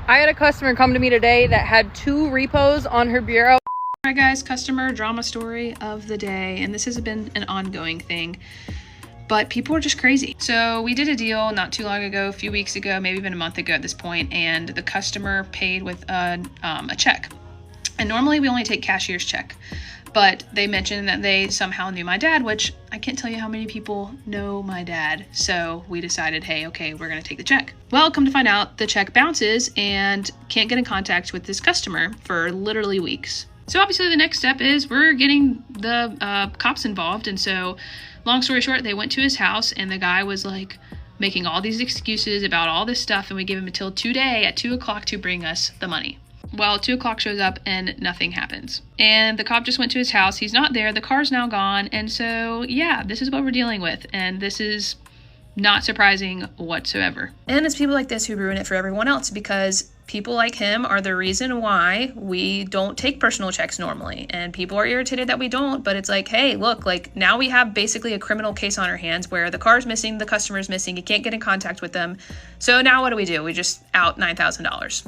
I had a customer come to me today that had 2 repos on her bureau. Alright guys, customer drama story of the day, and this has been an ongoing thing, but people are just crazy. So we did a deal not too long ago, a few weeks ago, maybe even a month ago at this point, and the customer paid with a check. And normally we only take cashier's check, but they mentioned that they somehow knew my dad, which I can't tell you how many people know my dad. So we decided, hey, okay, we're gonna take the check. Well, come to find out, the check bounces and can't get in contact with this customer for literally weeks. So obviously the next step is we're getting the cops involved. And so long story short, they went to his house and the guy was like making all these excuses about all this stuff. And we gave him until today at 2 o'clock to bring us the money. Well, 2 o'clock shows up and nothing happens. And the cop just went to his house. He's not there. The car's now gone. And so, yeah, this is what we're dealing with. And this is not surprising whatsoever. And it's people like this who ruin it for everyone else, because people like him are the reason why we don't take personal checks normally. And people are irritated that we don't, but it's like, hey, look, like now we have basically a criminal case on our hands where the car's missing, the customer's missing, you can't get in contact with them. So now what do? We just out $9,000.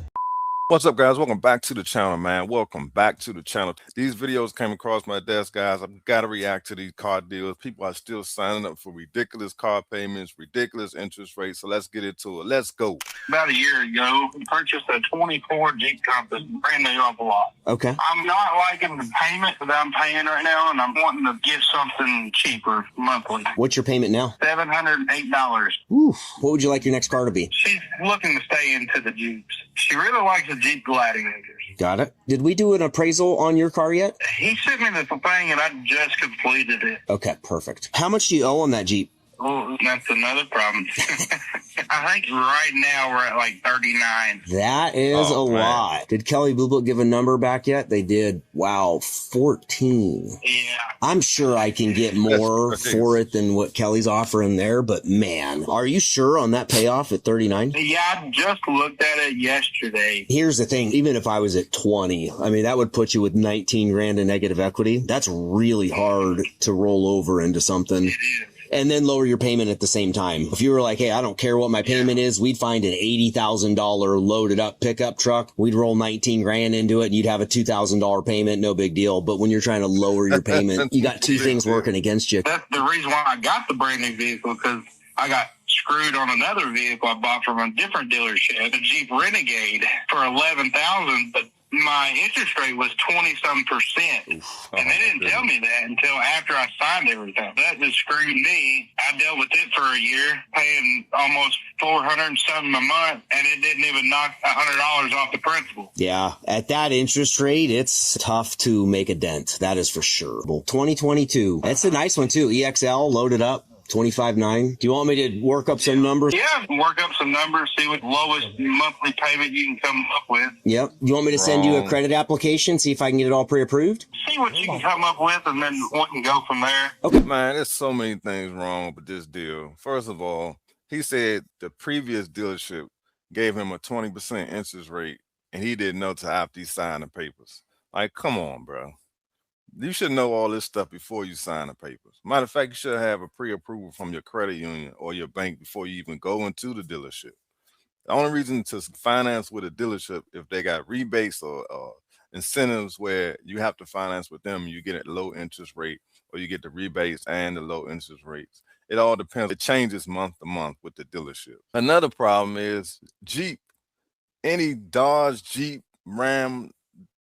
What's up, guys? Welcome back to the channel, man. Welcome back to the channel. These videos came across my desk, guys. I've got to react to these car deals. People are still signing up for ridiculous car payments, ridiculous interest rates. So let's get into it. Let's go. About a year ago, I purchased a 24 Jeep Compass, brand new off the lot. Okay. I'm not liking the payment that I'm paying right now, and I'm wanting to get something cheaper monthly. What's your payment now? $708. Oof. What would you like your next car to be? She's looking to stay into the Jeeps. She really likes the Jeep Gladiators. Got it. Did we do an appraisal on your car yet? He sent me the thing, and I just completed it. Okay, perfect. How much do you owe on that Jeep? Oh, that's another problem. I think right now we're at like 39. That is a lot. Did Kelly Blue Book give a number back yet? They did. Wow, 14. Yeah. I'm sure I can get more for it than what Kelly's offering there, but man, are you sure on that payoff at 39? Yeah, I just looked at it yesterday. Here's the thing. Even if I was at 20, I mean, that would put you with 19 grand in negative equity. That's really hard to roll over into something. It is. And then lower your payment at the same time. If you were like, hey, I don't care what my payment is, we'd find an $80,000 loaded up pickup truck. We'd roll 19 grand into it and you'd have a $2,000 payment. No big deal. But when you're trying to lower your payment, you got two things working against you. That's the reason why I got the brand new vehicle, because I got screwed on another vehicle I bought from a different dealership, the Jeep Renegade, for $11,000, but my interest rate was 20-some%. And they didn't tell me that until after I signed everything. That just screwed me. I dealt with it for a year, paying almost $400-something a month, and it didn't even knock $100 off the principal. Yeah, at that interest rate, it's tough to make a dent. That is for sure. 2022. That's a nice one too. EXL loaded up. 25.9. Do you want me to work up some numbers? Yeah, work up some numbers, see what lowest monthly payment you can come up with. Yep. You want me to send you a credit application, see if I can get it all pre-approved? See what you can come up with, and then we can go from there. Okay. Man, there's so many things wrong with this deal. First of all, he said the previous dealership gave him a 20% interest rate, and he didn't know till after he signed the papers. Like, come on, bro. You should know all this stuff before you sign the papers. Matter of fact, you should have a pre-approval from your credit union or your bank before you even go into the dealership. The only reason to finance with a dealership, if they got rebates or incentives where you have to finance with them, you get a low interest rate, or you get the rebates and the low interest rates. It all depends. It changes month to month with the dealership. Another problem is Jeep. Any Dodge, Jeep, Ram,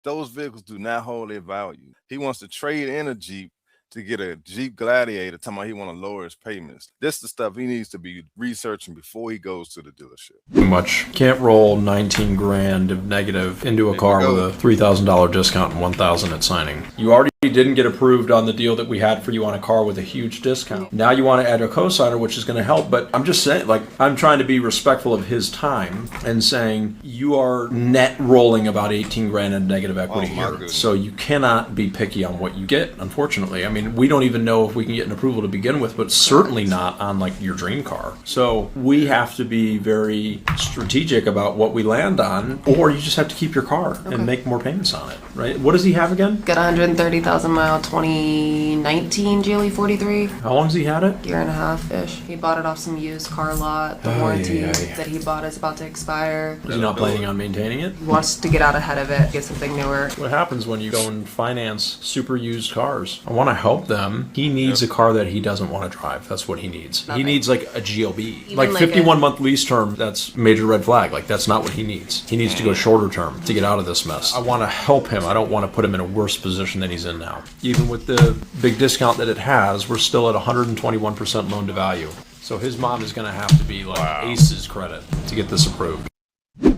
those vehicles do not hold their value. He wants to trade in a Jeep to get a Jeep Gladiator, talking about he want to lower his payments. This is the stuff he needs to be researching before he goes to the dealership. Too much. Can't roll 19 grand of negative into a car with a $3,000 discount and $1,000 at signing. You already didn't get approved on the deal that we had for you on a car with a huge discount. Now you want to add a cosigner, which is going to help, but I'm just saying, like, I'm trying to be respectful of his time and saying you are net rolling about 18 grand in negative equity here. Goodness. So you cannot be picky on what you get, unfortunately. I mean, we don't even know if we can get an approval to begin with, but certainly not on like your dream car. So we have to be very strategic about what we land on, or you just have to keep your car and make more payments on it, right? What does he have again? Got 130,000 100,000 mile 2019 GLE 43. How long has he had it? Year and a half ish. He bought it off some used car lot. The warranty that he bought is about to expire. Is he not planning on maintaining it? He wants to get out ahead of it, get something newer. What happens when you go and finance super used cars? I want to help them. He needs a car that he doesn't want to drive. That's what he needs. He needs like a GLB. Even Like like 51 month lease term, that's major red flag. Like that's not what he needs. He needs to go shorter term to get out of this mess. I want to help him. I don't want to put him in a worse position than he's in now. Even with the big discount that it has, we're still at 121% loan to value. So his mom is going to have to be like Ace's credit to get this approved.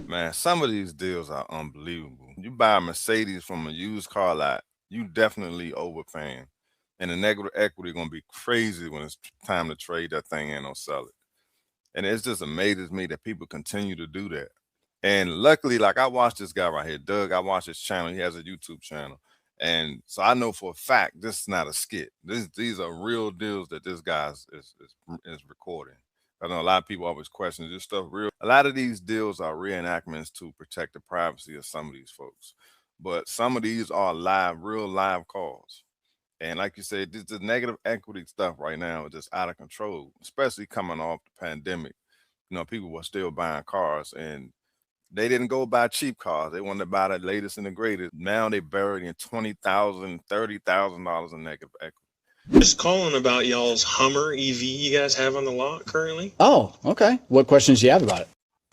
Man, some of these deals are unbelievable. You buy a Mercedes from a used car lot, you definitely overpaying. And the negative equity going to be crazy when it's time to trade that thing in or sell it. And it just amazes me that people continue to do that. And luckily, like I watched this guy right here, Doug, I watched his channel. He has a YouTube channel. And so I know for a fact this is not a skit. These are real deals that this guy is recording. I know a lot of people always question, is this stuff real? A lot of these deals are reenactments to protect the privacy of some of these folks. But some of these are live, real live calls. And like you said, the negative equity stuff right now is just out of control, especially coming off the pandemic. You know, people were still buying cars and they didn't go buy cheap cars. They wanted to buy the latest and the greatest. Now they buried in $20,000, $30,000 in negative equity. Just calling about y'all's Hummer EV you guys have on the lot currently. Oh, okay. What questions do you have about it?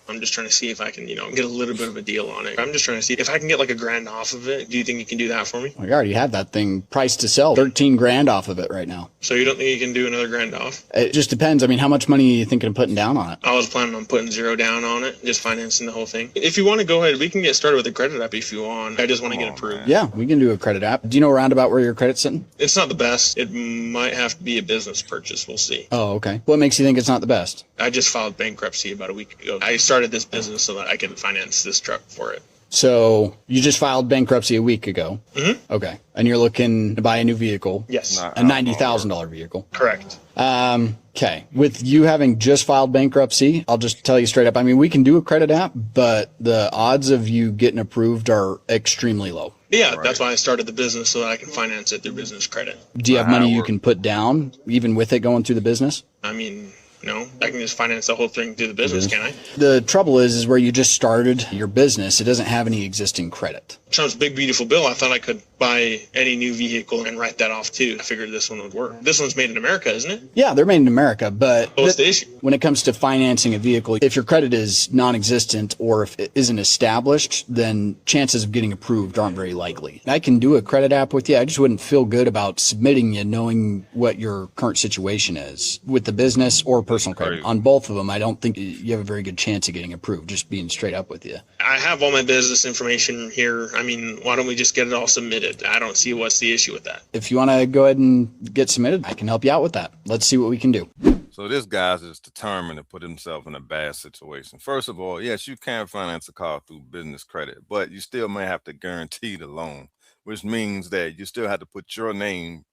I'm just trying to see if I can, get a little bit of a deal on it. I'm just trying to see if I can get like $1,000 off of it. Do you think you can do that for me? We already have that thing priced to sell. 13 grand off of it right now. So you don't think you can do another $1,000 off? It just depends. I mean, how much money are you thinking of putting down on it? I was planning on putting $0 down on it, just financing the whole thing. If you want to go ahead, we can get started with a credit app if you want. I just want to get approved. Yeah, we can do a credit app. Do you know roundabout where your credit's sitting? It's not the best. It might have to be a business purchase. We'll see. Oh, okay. What makes you think it's not the best? I just filed bankruptcy about a week ago. I started this business so that I can finance this truck for it. So you just filed bankruptcy a week ago. Mm-hmm. Okay. And you're looking to buy a new vehicle. Yes. A $90,000 vehicle. Correct. Okay. With you having just filed bankruptcy, I'll just tell you straight up. I mean, we can do a credit app, but the odds of you getting approved are extremely low. Yeah, that's why I started the business so that I can finance it through business credit. Do you have money you can put down, even with it going through the business? I mean, no, I can just finance the whole thing through the business, can't I? The trouble is where you just started your business, it doesn't have any existing credit. Trump's big, beautiful bill, I thought I could buy any new vehicle and write that off too. I figured this one would work. This one's made in America, isn't it? Yeah, they're made in America, but what's the issue? When it comes to financing a vehicle, if your credit is non-existent or if it isn't established, then chances of getting approved aren't very likely. I can do a credit app with you. I just wouldn't feel good about submitting you knowing what your current situation is with the business or personal credit. On both of them, I don't think you have a very good chance of getting approved, just being straight up with you. I have all my business information here. I mean, why don't we just get it all submitted? I don't see what's the issue with that. If you want to go ahead and get submitted, I can help you out with that. Let's see what we can do. So this guy's just determined to put himself in a bad situation. First of all, yes, you can finance a car through business credit, but you still may have to guarantee the loan, which means that you still have to put your name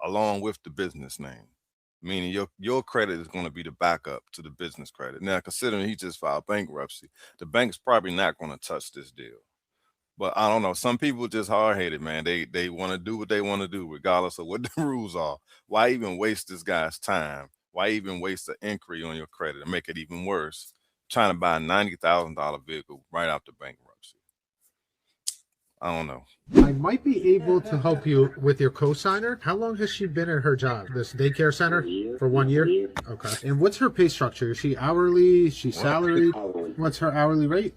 along with the business name, meaning your credit is going to be the backup to the business credit. Now, considering he just filed bankruptcy, the bank's probably not going to touch this deal. But I don't know. Some people just hard-headed, man. They want to do what they want to do, regardless of what the rules are. Why even waste this guy's time? Why even waste an inquiry on your credit and make it even worse? Trying to buy a $90,000 vehicle right after bankruptcy. I don't know. I might be able to help you with your co-signer. How long has she been at her job? This daycare center? For 1 year? Okay. And what's her pay structure? Is she hourly? Is she salaried? What's her hourly rate?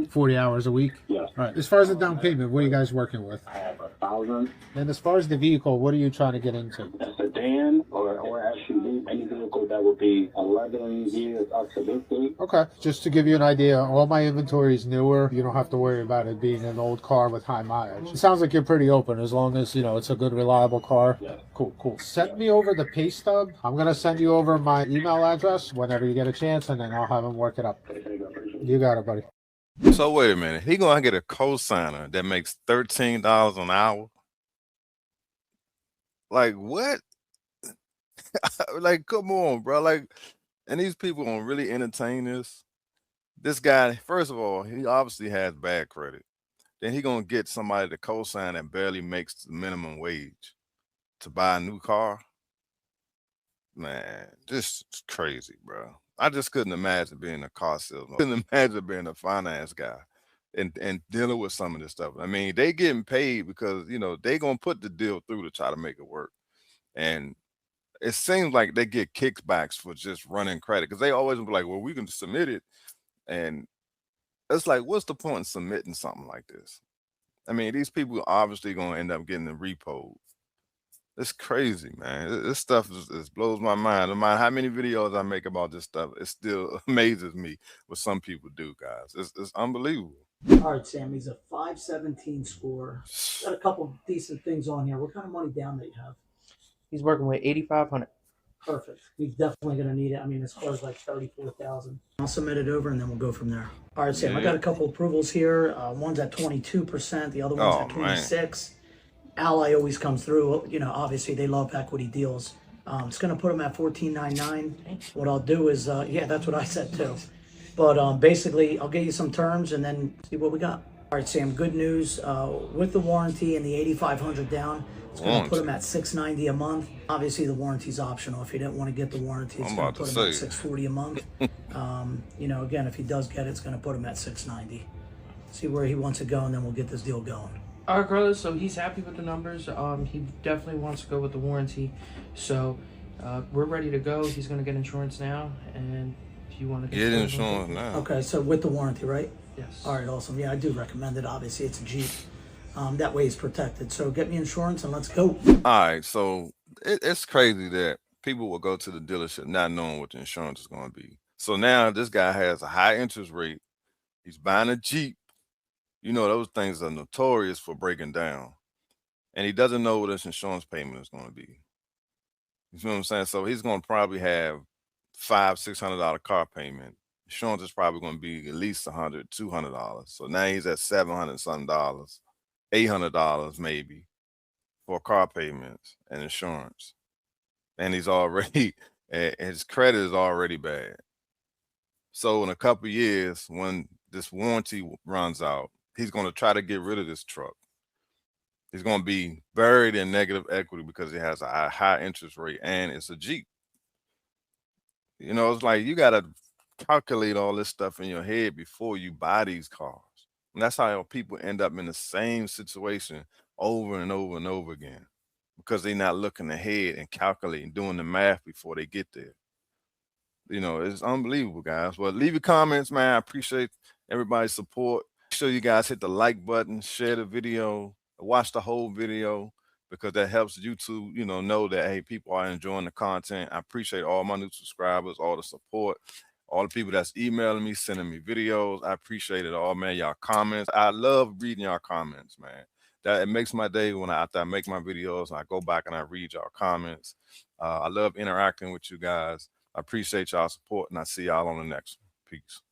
40 hours a week? Yeah. All right. As far as the down payment, what are you guys working with? I have 1,000. And as far as the vehicle, what are you trying to get into? A sedan or SUV, any vehicle that would be 11 years up to this date. Okay. Just to give you an idea, all my inventory is newer. You don't have to worry about it being an old car with high mileage. It sounds like you're pretty open as long as, it's a good, reliable car. Yeah. Cool. Send me over the pay stub. I'm going to send you over my email address whenever you get a chance, and then I'll have them work it up. You got it, buddy. So wait a minute. He gonna get a co-signer that makes $13 an hour? Like what? Like, come on, bro. Like, and these people gonna really entertain this? This guy, first of all, he obviously has bad credit. then he gonna get somebody to co-sign that barely makes the minimum wage to buy a new car. Man, this is crazy, bro. I just couldn't imagine being a car salesman. Couldn't imagine being a finance guy and dealing with some of this stuff. I mean, they getting paid because, you know, they gonna put the deal through to try to make it work. And it seems like they get kickbacks for just running credit because they always be like, well, we can submit it. And it's like, what's the point in submitting something like this? I mean, these people are obviously gonna end up getting the repo. It's crazy, man. This stuff just blows my mind. No matter how many videos I make about this stuff, it still amazes me what some people do, guys. It's unbelievable. All right, Sam, he's a 517 score. Got a couple decent things on here. What kind of money down that you have? He's working with 8,500. Perfect. He's definitely going to need it. I mean, as far as like 34,000. I'll submit it over and then we'll go from there. All right, Sam, I got a couple approvals here. One's at 22%. The other one's at 26%. Ally always comes through. You know, obviously they love equity deals. It's going to put them at $14.99. What I'll do is, yeah, that's what I said too. But basically, I'll get you some terms and then see what we got. All right, Sam, good news. With the warranty and the $8,500 down, it's going to put them at $690 a month. Obviously, the warranty's optional. If you didn't want to get the warranty, it's going to put him at $640 a month. You know, again, if he does get it, it's going to put him at $690. See where he wants to go, and then we'll get this deal going. All right, Carlos, so he's happy with the numbers. He definitely wants to go with the warranty. So we're ready to go. He's going to get insurance now. And if you want to get insurance now. Okay, so with the warranty, right? Yes. All right, awesome. Yeah, I do recommend it. Obviously, it's a Jeep. That way he's protected. So get me insurance and let's go. All right, so it's crazy that people will go to the dealership not knowing what the insurance is going to be. So now this guy has a high interest rate. He's buying a Jeep. You know, those things are notorious for breaking down. And he doesn't know what his insurance payment is going to be. You feel what I'm saying? So he's going to probably have $500-$600 car payment. Insurance is probably going to be at least $100-$200. So now he's at $700-something, $800 maybe for car payments and insurance. And he's already, his credit is already bad. So in a couple of years, when this warranty runs out, he's going to try to get rid of this truck. He's going to be buried in negative equity because he has a high interest rate and it's a Jeep. You know, it's like you got to calculate all this stuff in your head before you buy these cars. And that's how people end up in the same situation over and over and over again because they're not looking ahead and calculating, doing the math before they get there. You know, it's unbelievable, guys. Well, leave your comments, man. I appreciate everybody's support. Make sure you guys hit the like button, share the video, watch the whole video because that helps YouTube, you know that, hey, people are enjoying the content. I appreciate all my new subscribers, all the support, all the people that's emailing me, sending me videos. I appreciate it all, man. Y'all comments. I love reading y'all comments, man. That it makes my day when after I make my videos and I go back and I read y'all comments. I love interacting with you guys. I appreciate y'all support and I see y'all on the next one. Peace.